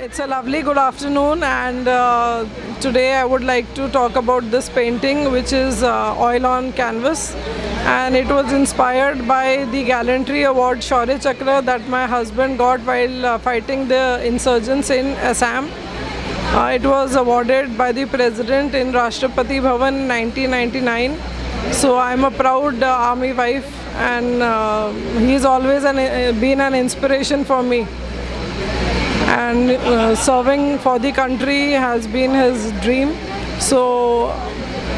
It's a lovely good afternoon, and today I would like to talk about this painting, which is oil on canvas, and it was inspired by the Gallantry Award Shaurya Chakra that my husband got while fighting the insurgents in Assam. It was awarded by the President in Rashtrapati Bhavan in 1999. So I'm a proud army wife, and he's always been an inspiration for me. And serving for the country has been his dream. So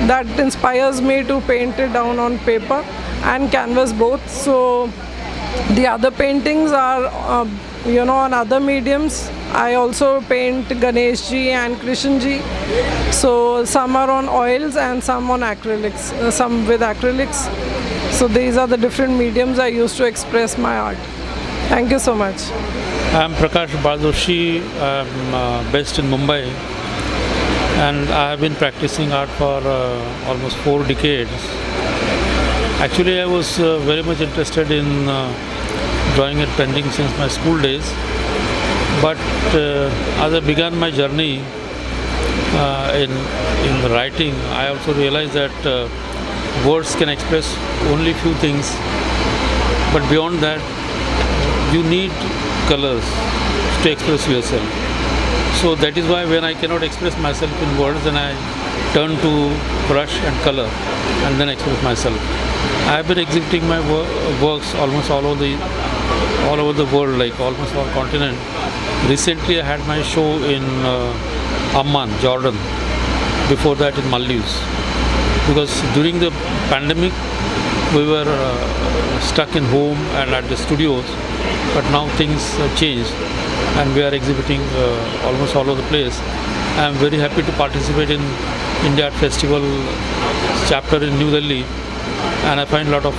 that inspires me to paint it down on paper and canvas both. So the other paintings are, on other mediums. I also paint Ganesh ji and Krishan ji. So some are on oils and some on acrylics, some with acrylics. So these are the different mediums I use to express my art. Thank you so much. I'm Prakash Baldoshi. I'm based in Mumbai, and I have been practicing art for almost 4 decades. Actually, I was very much interested in drawing and painting since my school days. But as I began my journey in the writing, I also realized that words can express only few things, but beyond that, you need colors to express yourself. So that is why when I cannot express myself in words, then I turn to brush and color and then express myself. I have been exhibiting my works almost all over the world, like almost all continent. Recently I had my show in Amman, Jordan. Before that in Maldives. Because during the pandemic we were stuck in home and at the studios, but now things changed and we are exhibiting almost all over the place. I am very happy to participate in India Art Festival chapter in New Delhi, and I find a lot of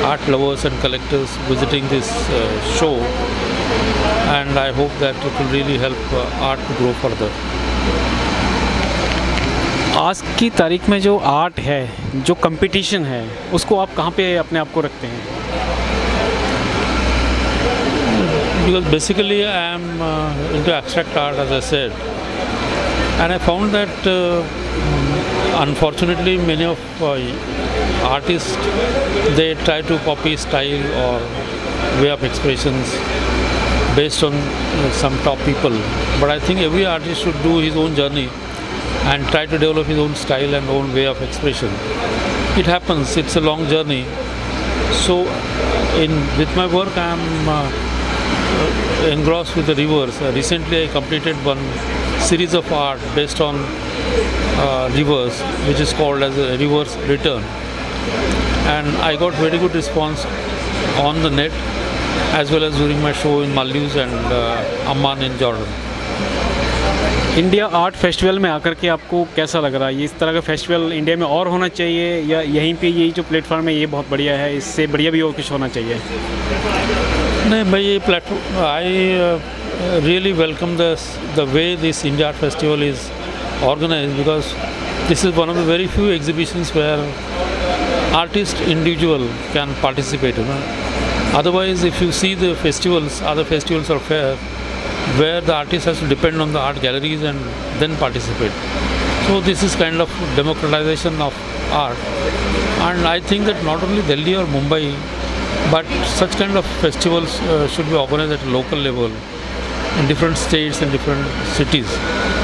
art lovers and collectors visiting this show, and I hope that it will really help art to grow further. आज की तारीख में जो art है, जो competition है, उसको आप कहाँ पे अपने आप को रखते हैं? Because basically I am into abstract art, as I said, and I found that unfortunately many of artists, they try to copy style or way of expressions based on some top people, but I think every artist should do his own journey and try to develop his own style and own way of expression. It happens, it's a long journey. So with my work I am engrossed with the rivers. Recently I completed one series of art based on rivers, which is called as a Rivers Return, and I got very good response on the net as well as during my show in Maldives and Amman in Jordan. India art festival में आकर के आपको कैसा लग रहा है? ये इस तरह का फेस्टिवल इंडिया में और होना चाहिए, या यहीं पे ये जो प्लेटफॉर्म है ये बहुत बढ़िया है, इससे बढ़िया भी और कुछ होना चाहिए? नहीं भाई, ये platform I really welcome the way this India art festival is organised, because this is one of the very few exhibitions where artist individual can participate. Otherwise, if you see the festivals, other festivals or fair, where the artist has to depend on the art galleries and then participate. So this is kind of democratization of art, and I think that not only Delhi or Mumbai, but such kind of festivals should be organized at a local level in different states and different cities.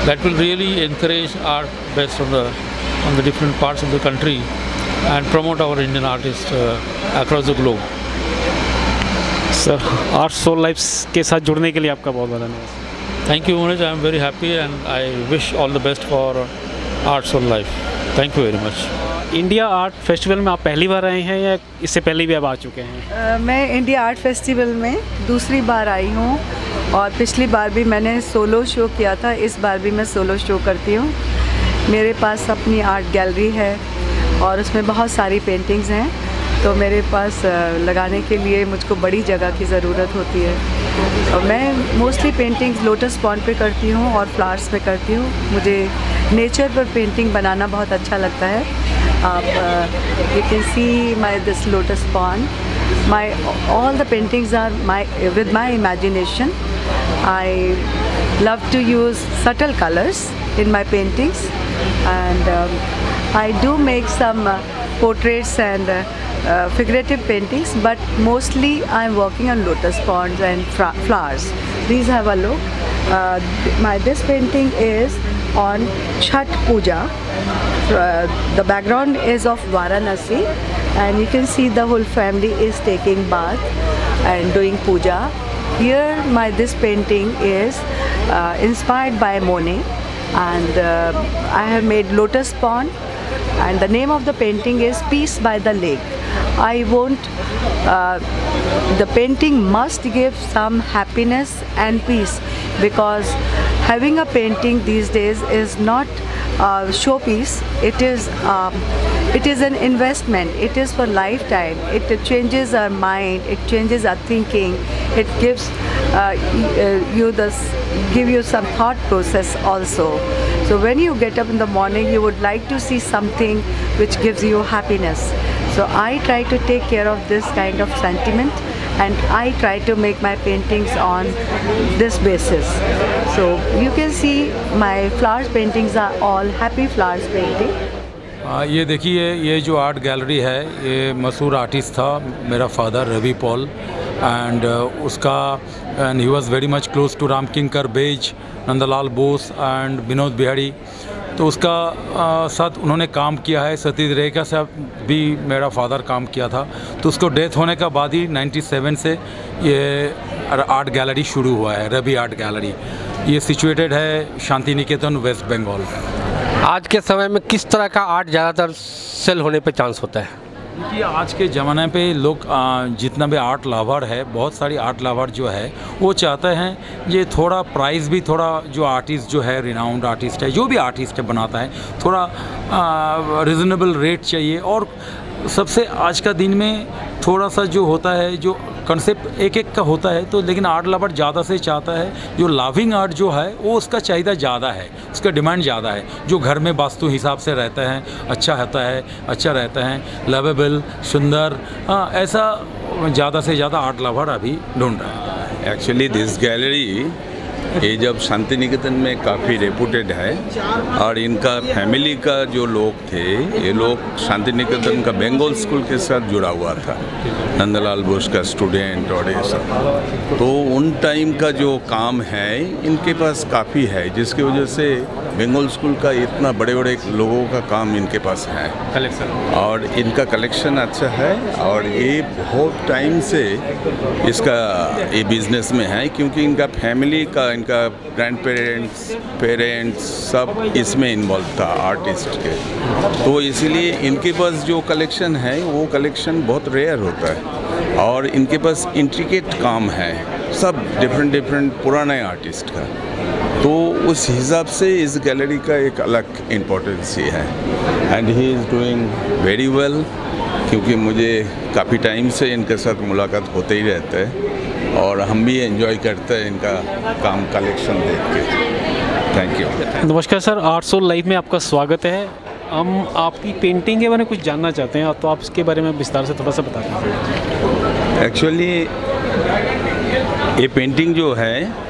That will really encourage art based on the different parts of the country and promote our Indian artists across the globe. सर, art soul lifes के साथ जुड़ने के लिए आपका बहुत बहुत धन्यवाद. Thank you Manoj, I am very happy and I wish all the best for art soul life. Thank you very much. India art festival में आप पहली बार आए हैं या इससे पहले भी आप आ चुके हैं? मैं इंडिया आर्ट फेस्टिवल में दूसरी बार आई हूँ, और पिछली बार भी मैंने सोलो शो किया था. इस बार भी मैं सोलो शो करती हूँ. मेरे पास अपनी आर्ट गैलरी है और उसमें बहुत सारी पेंटिंग्स हैं, तो मेरे पास लगाने के लिए मुझको बड़ी जगह की ज़रूरत होती है. और मैं मोस्टली पेंटिंग्स लोटस पॉन्ड पे करती हूँ और फ्लावर्स पे करती हूँ. मुझे नेचर पर पेंटिंग बनाना बहुत अच्छा लगता है. आप you can see my this lotus pond. All the paintings are with my imagination. I love to use subtle colors in my paintings, and I do make some portraits and figurative paintings, but mostly I'm working on lotus ponds and flowers. Please have a look. This painting is on Chhat Puja. The background is of Varanasi, and you can see the whole family is taking bath and doing puja. Here this painting is inspired by Monet, and I have made lotus pond, and the name of the painting is Peace by the Lake. I want the painting must give some happiness and peace, because having a painting these days is not showpiece. It is an investment. It is for lifetime. It changes our mind. It changes our thinking. It gives give you some thought process also. So when you get up in the morning, you would like to see something which gives you happiness. So I try to take care of this kind of sentiment, and I try to make my paintings on this basis. So you can see my flowers paintings are all happy flowers painting. ये देखिए, ये जो art gallery है, ये मशहूर artist था मेरा father Ravi Paul, and he was very much close to Ram Kinkar Baij, Nandalal Bose and Vinod Bihari. तो उसका साथ उन्होंने काम किया है। सतीश रेखा से भी मेरा फादर काम किया था। तो उसको डेथ होने का बाद ही 97 से ये आर्ट गैलरी शुरू हुआ है, रवि आर्ट गैलरी। ये सिचुएटेड है शांति निकेतन, वेस्ट बंगाल। आज के समय में किस तरह का आर्ट ज़्यादातर सेल होने पे चांस होता है? देखिए, आज के ज़माने पे लोग जितना भी आर्ट लवर है, बहुत सारी आर्ट लवर जो है वो चाहते हैं ये थोड़ा प्राइस भी, थोड़ा जो आर्टिस्ट जो है, रिनाउंड आर्टिस्ट है, जो भी आर्टिस्ट है बनाता है, थोड़ा रिजनेबल रेट चाहिए। और सबसे आज का दिन में थोड़ा सा जो होता है, जो कंसेप्ट एक एक का होता है, तो लेकिन आर्ट लवर ज़्यादा से चाहता है जो लाविंग आर्ट जो है वो उसका चाहिदा ज़्यादा है, उसका डिमांड ज़्यादा है, जो घर में वास्तु हिसाब से रहता है, अच्छा रहता है, लवेबल, सुंदर, ऐसा ज़्यादा से ज़्यादा आर्ट लवर अभी ढूंढ रहा है। एक्चुअली दिस गैलरी ये जब शांति निकेतन में काफ़ी रेपुटेड है, और इनका फैमिली का जो लोग थे, ये लोग शांति निकेतन का बंगाल स्कूल के साथ जुड़ा हुआ था, नंदलाल बोस का स्टूडेंट और ये सब। तो उन टाइम का जो काम है इनके पास काफ़ी है, जिसकी वजह से बंगाल स्कूल का इतना बड़े बड़े लोगों का काम इनके पास है कलेक्शन, और इनका कलेक्शन अच्छा है। और ये बहुत टाइम से इसका ये बिजनेस में है, क्योंकि इनका फैमिली का, इनका ग्रैंड पेरेंट्स सब इसमें इन्वॉल्व था आर्टिस्ट के। तो इसीलिए इनके पास जो कलेक्शन है वो कलेक्शन बहुत रेयर होता है, और इनके पास इंट्रिकेट काम है, सब डिफरेंट पुराने आर्टिस्ट का। तो उस हिसाब से इस गैलरी का एक अलग इम्पोर्टेंस ही है, and he is doing very well, क्योंकि मुझे काफ़ी टाइम से इनके साथ मुलाकात होते ही रहते हैं, और हम भी एंजॉय करते हैं इनका काम कलेक्शन देख के। Thank you. नमस्कार सर, आर्ट सोल लाइव में आपका स्वागत है। हम आपकी पेंटिंग के बारे में कुछ जानना चाहते हैं, तो आप इसके बारे में विस्तार से थोड़ा सा बता दीजिए। एक्चुअली ये पेंटिंग जो है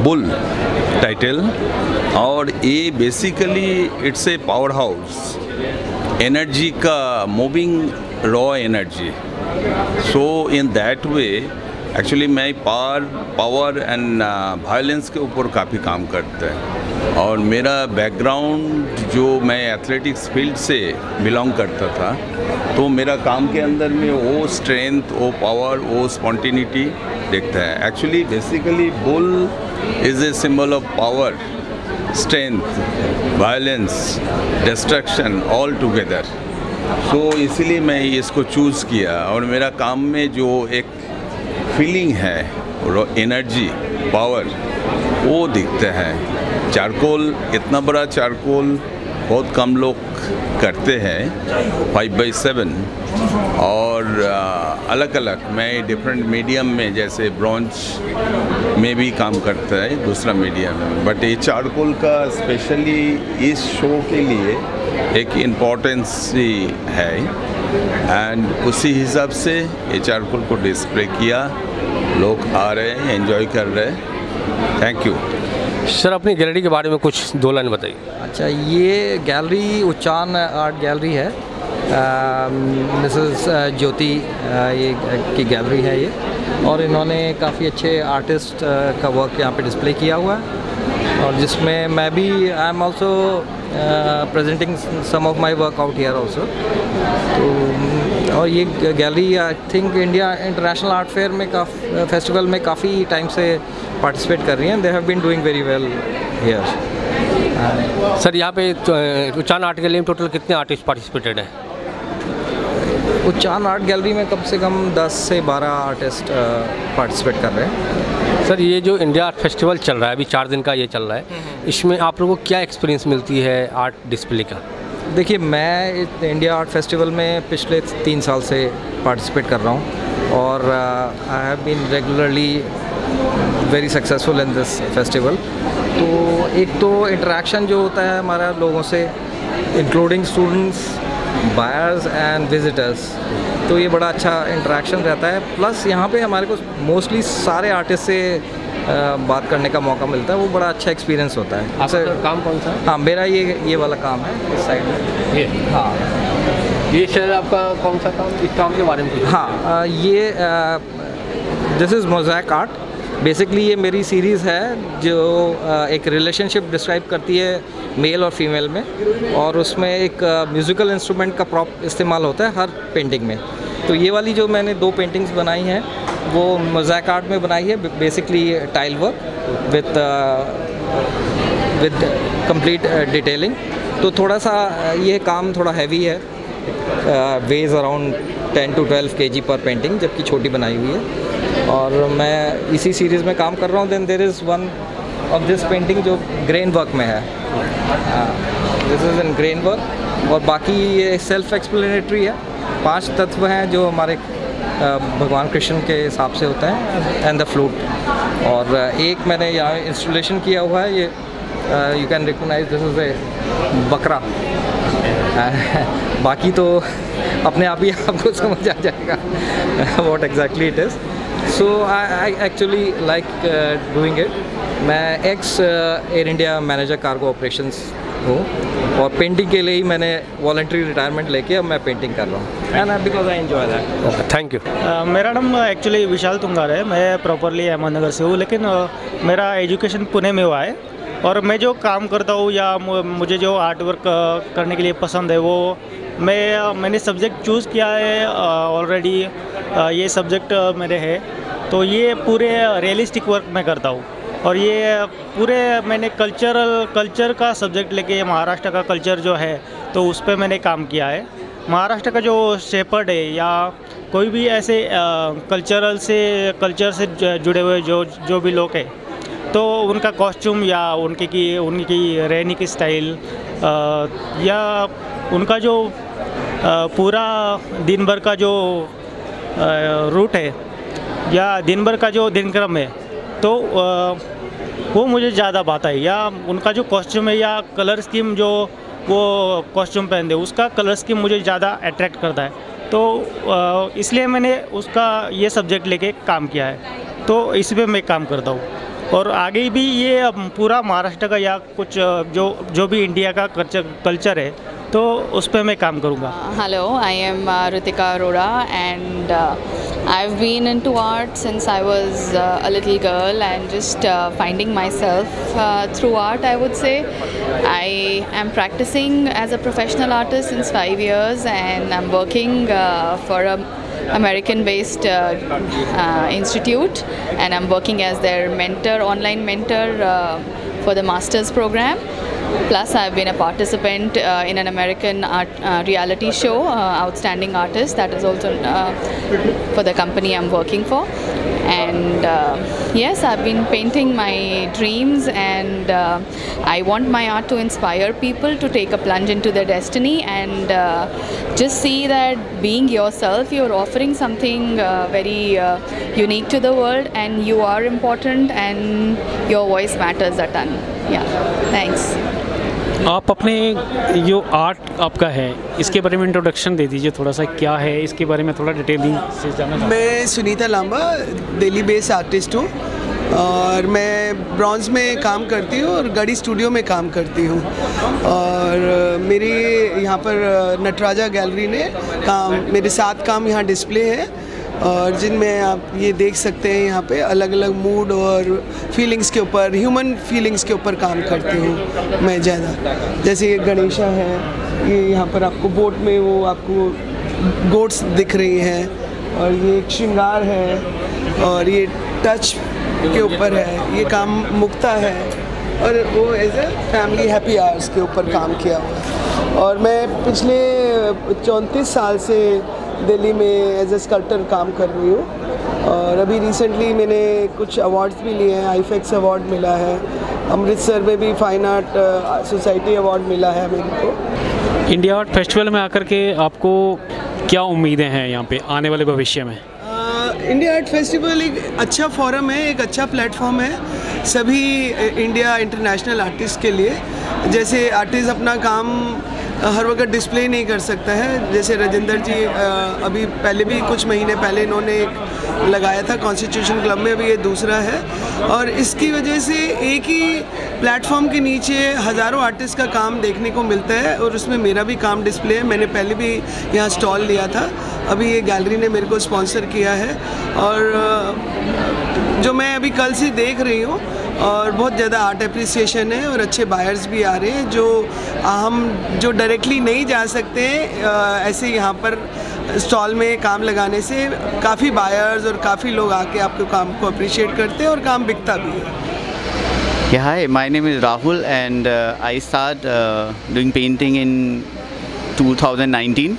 बुल टाइटल, और ये basically it's a power house, energy का moving raw energy. So in that way actually मैं पावर एंड वायलेंस के ऊपर काफ़ी काम करता है, और मेरा बैकग्राउंड जो मैं एथलेटिक्स फील्ड से बिलोंग करता था, तो मेरा काम के अंदर में वो स्ट्रेंथ, वो पावर, वो स्पॉन्टेनिटी देखता है। Actually basically bull is a symbol of power, strength, violence, destruction all together. तो इसीलिए मैं इसको चूज़ किया, और मेरा काम में जो एक फीलिंग है, एनर्जी, पावर, वो दिखता है। चारकोल, इतना बड़ा चारकोल बहुत कम लोग करते हैं, 5x7, और अलग अलग मैं डिफरेंट मीडियम में, जैसे ब्रॉन्ज में भी काम करता है, दूसरा मीडियम में। बट ये चारकोल का स्पेशली इस शो के लिए एक इम्पोर्टेंस है, एंड उसी हिसाब से ये चारकोल को डिस्प्ले किया, लोग आ रहे हैं, एंजॉय कर रहे हैं। Thank you. सर अपनी गैलरी के बारे में कुछ 2 लाइन बताइए। अच्छा, ये गैलरी उच्चान आर्ट गैलरी है। मिसेस ज्योति ये की गैलरी है ये, और इन्होंने काफ़ी अच्छे आर्टिस्ट का वर्क यहाँ पे डिस्प्ले किया हुआ है, और जिसमें मैं भी I am also presenting some of my work out here also. तो और ये gallery I think India international art fair में फेस्टिवल में काफ़ी टाइम से पार्टिसिपेट कर रही हैं। They have been doing very well here. Sir यहाँ पे उच्चान आर्ट गैलरी में टोटल कितने आर्टिस्ट पार्टिसिपेटेड हैं? उच्चान आर्ट गैलरी में कम से कम 10 से 12 आर्टिस्ट पार्टिसिपेट कर रहे हैं। सर ये जो इंडिया आर्ट फेस्टिवल चल रहा है, अभी 4 दिन का ये चल रहा है, इसमें आप लोगों को क्या एक्सपीरियंस मिलती है आर्ट डिस्प्ले का? देखिए, मैं इंडिया आर्ट फेस्टिवल में पिछले 3 साल से पार्टिसिपेट कर रहा हूँ, और I have been regularly very successful in this festival. तो एक तो इंटरेक्शन जो होता है हमारा लोगों से, including students, buyers and visitors, तो ये बड़ा अच्छा इंटरेक्शन रहता है। प्लस यहाँ पे हमारे को मोस्टली सारे आर्टिस्ट से बात करने का मौका मिलता है, वो बड़ा अच्छा एक्सपीरियंस होता है। आपका काम कौन सा? हाँ, मेरा ये वाला काम है इस साइड में। ये हाँ, ये सर आपका कौन सा काम, इस काम के बारे में कुछ? हाँ, ये this is mosaic art. Basically ये मेरी सीरीज़ है जो एक रिलेशनशिप डिस्क्राइब करती है मेल और फीमेल में, और उसमें एक म्यूज़िकल इंस्ट्रूमेंट का प्रॉप इस्तेमाल होता है हर पेंटिंग में। तो ये वाली जो मैंने 2 पेंटिंग्स बनाई हैं वो मोज़ैक आर्ट में बनाई है, basically tile work with complete detailing. तो थोड़ा सा ये काम थोड़ा हैवी है, वेज अराउंड 10 to 12 kg पर पेंटिंग, जबकि छोटी बनाई हुई है, और मैं इसी सीरीज़ में काम कर रहा हूँ। Then there is one of this painting जो ग्रेन वर्क में है, this is in grain work, और बाकी ये सेल्फ एक्सप्लेनेटरी है। 5 तत्व हैं जो हमारे भगवान कृष्ण के हिसाब से होता है, एंड द फ्लूट। और एक मैंने यहाँ इंस्टॉलेशन किया हुआ है, ये you can recognise this is a बकरा। बाकी तो अपने आप ही आपको समझ आ जाएगा what exactly it is. So I actually like doing it. मैं ex Air India manager cargo operations हूँ, और पेंटिंग के लिए ही मैंने वॉलंटरी रिटायरमेंट लेके अब मैं पेंटिंग कर रहा हूँ, and because I enjoy that. Thank you. मेरा नाम एक्चुअली विशाल तुंगार है। मैं प्रॉपरली अहमदनगर से हूँ, लेकिन मेरा एजुकेशन पुणे में हुआ है, और मैं जो काम करता हूँ या मुझे जो आर्ट वर्क करने के लिए पसंद है, वो मैंने सब्जेक्ट चूज़ किया है ऑलरेडी। ये सब्जेक्ट मेरे है, तो ये पूरे रियलिस्टिक वर्क मैं करता हूँ, और ये पूरे मैंने कल्चर का सब्जेक्ट लेके महाराष्ट्र का कल्चर जो है तो उस पर मैंने काम किया है। महाराष्ट्र का जो शेपर्ड है या कोई भी ऐसे कल्चर से जुड़े हुए जो भी लोग हैं, तो उनका कॉस्ट्यूम या उनकी रहने की स्टाइल या उनका जो पूरा दिन भर का जो रूट है या दिन भर का जो दिनक्रम है, तो वो मुझे ज़्यादा भाता है। या उनका जो कॉस्ट्यूम है या कलर स्कीम जो वो कॉस्ट्यूम पहनते हैं, उसका कलर स्कीम मुझे ज़्यादा अट्रैक्ट करता है। तो इसलिए मैंने उसका ये सब्जेक्ट लेके काम किया है, तो इसी पे मैं काम करता हूँ। और आगे भी ये पूरा महाराष्ट्र का या कुछ जो भी इंडिया का कल्चर है, तो उस पर मैं काम करूँगा। Hello, I am Ritika Arora, and I've been into art since I was a little girl, and just finding myself through art, I would say. I am practicing as a professional artist since 5 years, and I'm working for a American-based institute, and I'm working as their mentor, online mentor for the master's program. Plus, I've been a participant in an American art reality show, Outstanding Artist, that is also for the company I'm working for. And yes, I've been painting my dreams, and I want my art to inspire people to take a plunge into their destiny, and just see that being yourself, you're offering something very unique to the world, and you are important, and your voice matters a ton. Yeah, thanks. आप अपने जो art आपका है इसके बारे में introduction दे दीजिए थोड़ा सा, क्या है इसके बारे में थोड़ा डिटेलिंग से जानना चाहूँ। मैं सुनीता लांबा दिल्ली बेस्ड आर्टिस्ट हूँ और मैं ब्रॉन्ज में काम करती हूँ और गढ़ी स्टूडियो में काम करती हूँ। और मेरी यहाँ पर नटराजा गैलरी ने मेरे 7 काम यहाँ डिस्प्ले है और जिनमें आप ये देख सकते हैं यहाँ पे अलग अलग मूड और फीलिंग्स के ऊपर, ह्यूमन फीलिंग्स के ऊपर काम करती हूँ मैं ज़्यादा। जैसे ये गणेशा है, ये यहाँ पर आपको बोट में वो आपको गोट्स दिख रही हैं और ये एक श्रृंगार है और ये टच के ऊपर है, ये काम मुक्ता है और वो as a family happy hours के ऊपर काम किया हुआ है। और मैं पिछले 34 साल से दिल्ली में एज ए स्कल्प्टर काम कर रही हूँ और अभी रिसेंटली मैंने कुछ अवार्ड्स भी लिए हैं। आईफेक्स अवार्ड मिला है, अमृतसर में भी फाइन आर्ट सोसाइटी अवार्ड मिला है मेरे को। इंडिया आर्ट फेस्टिवल में आकर के आपको क्या उम्मीदें हैं यहाँ पे आने वाले भविष्य में? इंडिया आर्ट फेस्टिवल एक अच्छा फोरम है, एक अच्छा प्लेटफॉर्म है सभी इंडिया इंटरनेशनल आर्टिस्ट के लिए। जैसे आर्टिस्ट अपना काम हर वक्त डिस्प्ले नहीं कर सकता है, जैसे राजेंद्र जी अभी पहले भी कुछ महीने पहले इन्होंने एक लगाया था कॉन्स्टिट्यूशन क्लब में, अभी ये दूसरा है और इसकी वजह से एक ही प्लेटफॉर्म के नीचे हज़ारों आर्टिस्ट का काम देखने को मिलता है और उसमें मेरा भी काम डिस्प्ले है। मैंने पहले भी यहाँ स्टॉल लिया था, अभी ये गैलरी ने मेरे को स्पॉन्सर किया है और जो मैं अभी कल से देख रही हूँ और बहुत ज़्यादा आर्ट एप्रिसिएशन है और अच्छे बायर्स भी आ रहे हैं जो डायरेक्टली नहीं जा सकते ऐसे यहाँ पर स्टॉल में काम लगाने से काफ़ी बायर्स और काफ़ी लोग आके आपके काम को अप्रिशिएट करते हैं और काम बिकता भी है। Yeah, hi, my name is Rahul and I started doing painting in 2019.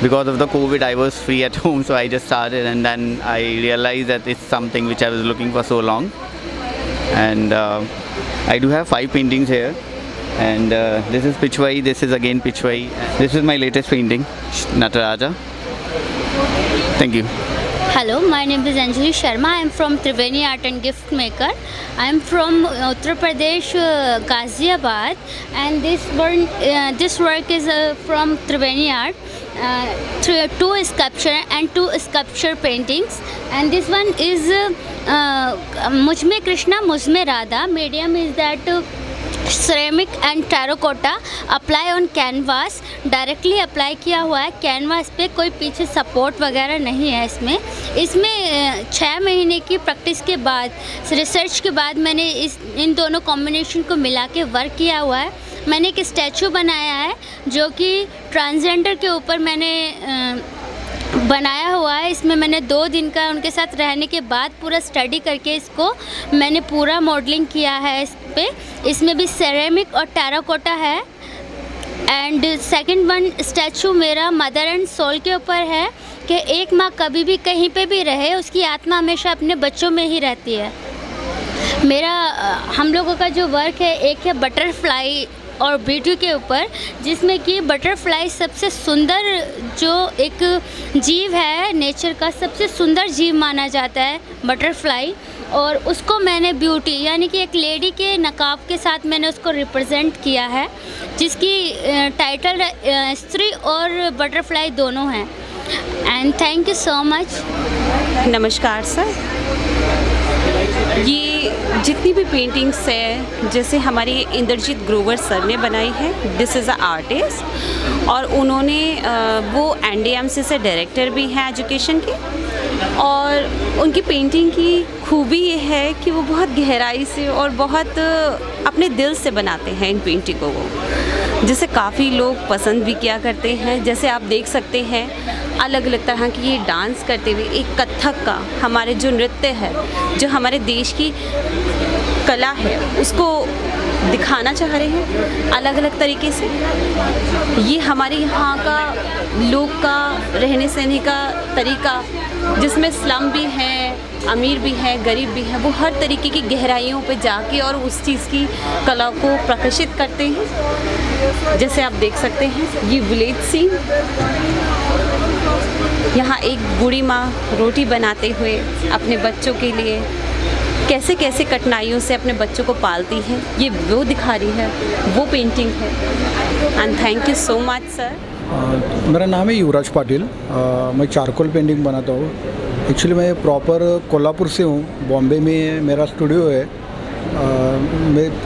Because of the COVID, I was free at home, so I just started and then I realized that it's something which I was looking for so long. And I do have 5 paintings here. And this is Pichwai, this is again Pichwai. This is my latest painting, Nataraja. Thank you. Hello, my name is Anjali Sharma. I am from Triveni Art and Gift Maker. I am from Uttar Pradesh, Ghaziabad, and this work is from Triveni Art. 2 sculpture and 2 sculpture paintings, and this one is Mujhme Krishna, Mujhme Radha. Medium is that ceramic and terracotta apply on canvas, directly apply किया हुआ है canvas पे, कोई पीछे support वगैरह नहीं है इसमें 6 महीने की प्रैक्टिस के बाद, रिसर्च के बाद मैंने इन दोनों कॉम्बिनेशन को मिला के वर्क किया हुआ है। मैंने एक स्टैचू बनाया है जो कि ट्रांसजेंडर के ऊपर मैंने बनाया हुआ है। इसमें मैंने 2 दिन का उनके साथ रहने के बाद पूरा स्टडी करके इसको मैंने पूरा मॉडलिंग किया है इस पे। इसमें भी सेरेमिक और टेराकोटा है। एंड सेकंड वन स्टैचू मेरा मदर एंड सोल के ऊपर है कि एक माँ कभी भी कहीं पे भी रहे, उसकी आत्मा हमेशा अपने बच्चों में ही रहती है। हम लोगों का जो वर्क है, एक है बटरफ्लाई और ब्यूटी के ऊपर, जिसमें कि बटरफ्लाई सबसे सुंदर जो एक जीव है, नेचर का सबसे सुंदर जीव माना जाता है बटरफ्लाई, और उसको मैंने ब्यूटी यानी कि एक लेडी के नकाब के साथ मैंने उसको रिप्रेजेंट किया है, जिसकी टाइटल स्त्री और बटरफ्लाई दोनों हैं। And thank you so much. नमस्कार सर, ये जितनी भी पेंटिंग्स है जैसे हमारे इंद्रजीत ग्रोवर सर ने बनाई है, दिस इज़ अ आर्टिस्ट, और उन्होंने वो NDMC से डायरेक्टर भी हैं एजुकेशन के, और उनकी पेंटिंग की खूबी ये है कि वो बहुत गहराई से और बहुत अपने दिल से बनाते हैं इन पेंटिंगों को, जिसे काफ़ी लोग पसंद भी किया करते हैं। जैसे आप देख सकते हैं अलग अलग तरह की ये डांस करते हुए, एक कथक का हमारे जो नृत्य है, जो हमारे देश की कला है, उसको दिखाना चाह रहे हैं अलग अलग तरीके से। ये हमारे यहाँ का लोग का रहने सहने का तरीका, जिसमें स्लम भी है, अमीर भी है, गरीब भी है, वो हर तरीके की गहराइयों पे जाके और उस चीज़ की कला को प्रकाशित करते हैं। जैसे आप देख सकते हैं ये विलेज सीन, यहाँ एक बूढ़ी माँ रोटी बनाते हुए अपने बच्चों के लिए कैसे कैसे कठिनाइयों से अपने बच्चों को पालती है, ये वो दिखा रही है, वो पेंटिंग है। And thank you so much sir. मेरा नाम है युवराज पाटिल। मैं चारकोल पेंटिंग बनाता हूँ। एक्चुअली मैं प्रॉपर कोल्हापुर से हूँ। बॉम्बे में मेरा स्टूडियो है।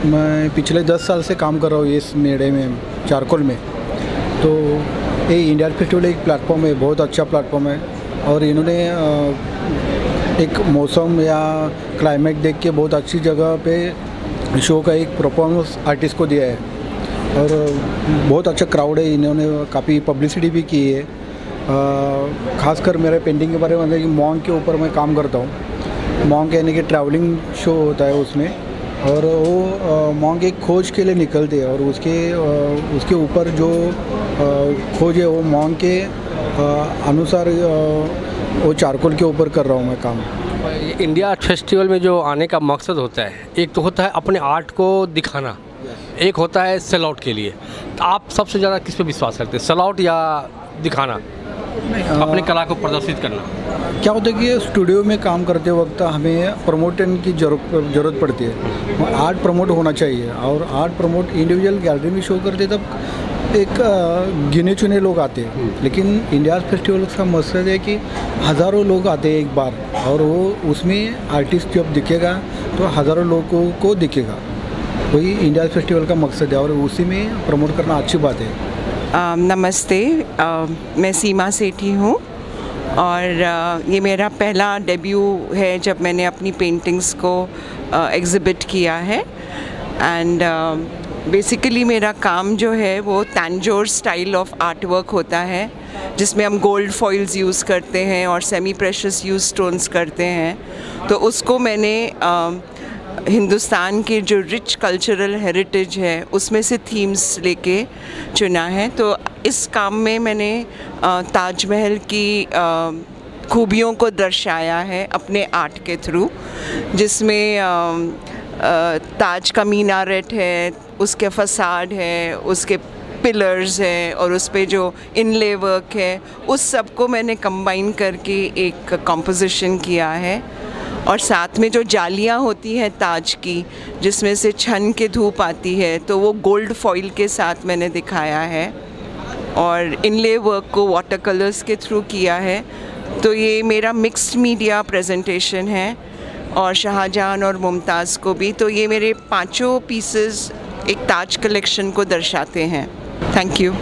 मैं पिछले 10 साल से काम कर रहा हूँ इस मेड़े में, चारकोल में। तो ये इंडिया फेस्टिवल एक प्लेटफॉर्म है, बहुत अच्छा प्लेटफॉर्म है। और इन्होंने एक मौसम या क्लाइमेट देख के बहुत अच्छी जगह पे शो का एक परफॉर्मेंस आर्टिस्ट को दिया है और बहुत अच्छा क्राउड है। इन्होंने काफ़ी पब्लिसिटी भी की है। खासकर मेरे पेंटिंग के बारे में मतलब कि मॉन्क के ऊपर मैं काम करता हूँ। मॉन्क यानी कि ट्रैवलिंग शो होता है उसमें, और वो मॉन्क एक खोज के लिए निकलते हैं और उसके ऊपर जो खोज है वो मॉन्क के अनुसार वो चारकोल के ऊपर कर रहा हूँ मैं काम। इंडिया आर्ट फेस्टिवल में जो आने का मकसद होता है, एक तो होता है अपने आर्ट को दिखाना, एक होता है सेल आउट के लिए। तो आप सबसे ज़्यादा किस पे विश्वास करते हैं, सेल आउट या दिखाना, अपनी कला को प्रदर्शित करना? क्या होता है कि स्टूडियो में काम करते वक्त हमें प्रमोशन की ज़रूरत पड़ती है। आर्ट प्रमोट होना चाहिए और आर्ट प्रमोट इंडिविजुअल गैलरी में शो करते तब एक गिने चुने लोग आते हैं, लेकिन इंडिया फेस्टिवल का मकसद है कि हज़ारों लोग आते हैं एक बार, और वो उसमें आर्टिस्ट जब दिखेगा तो हज़ारों लोगों को दिखेगा। वही इंडिया फेस्टिवल का मकसद है और उसी में प्रमोट करना अच्छी बात है। नमस्ते, मैं सीमा सेठी हूँ और ये मेरा पहला डेब्यू है जब मैंने अपनी पेंटिंग्स को एग्ज़िबिट किया है। एंड बेसिकली मेरा काम जो है वो Tanjore style of art work होता है, जिसमें हम गोल्ड फॉइल्स यूज़ करते हैं और सेमी प्रेशियस यूज स्टोन्स करते हैं। तो उसको मैंने हिंदुस्तान के जो रिच कल्चरल हेरिटेज है उसमें से थीम्स लेके चुना है। तो इस काम में मैंने ताजमहल की खूबियों को दर्शाया है अपने आर्ट के थ्रू, जिसमें ताज का मीनारेट है, उसके फसाड है, उसके पिलर्स है और उस पे जो इनले वर्क है, उस सब को मैंने कंबाइन करके एक कंपोजिशन किया है। और साथ में जो जालियाँ होती हैं ताज की, जिसमें से छन के धूप आती है, तो वो गोल्ड फॉइल के साथ मैंने दिखाया है और इनले वर्क को वाटर कलर्स के थ्रू किया है। तो ये मेरा मिक्स्ड मीडिया प्रेजेंटेशन है और शाहजहां और मुमताज़ को भी। तो ये मेरे 5 पीसेस एक ताज कलेक्शन को दर्शाते हैं। Thank you.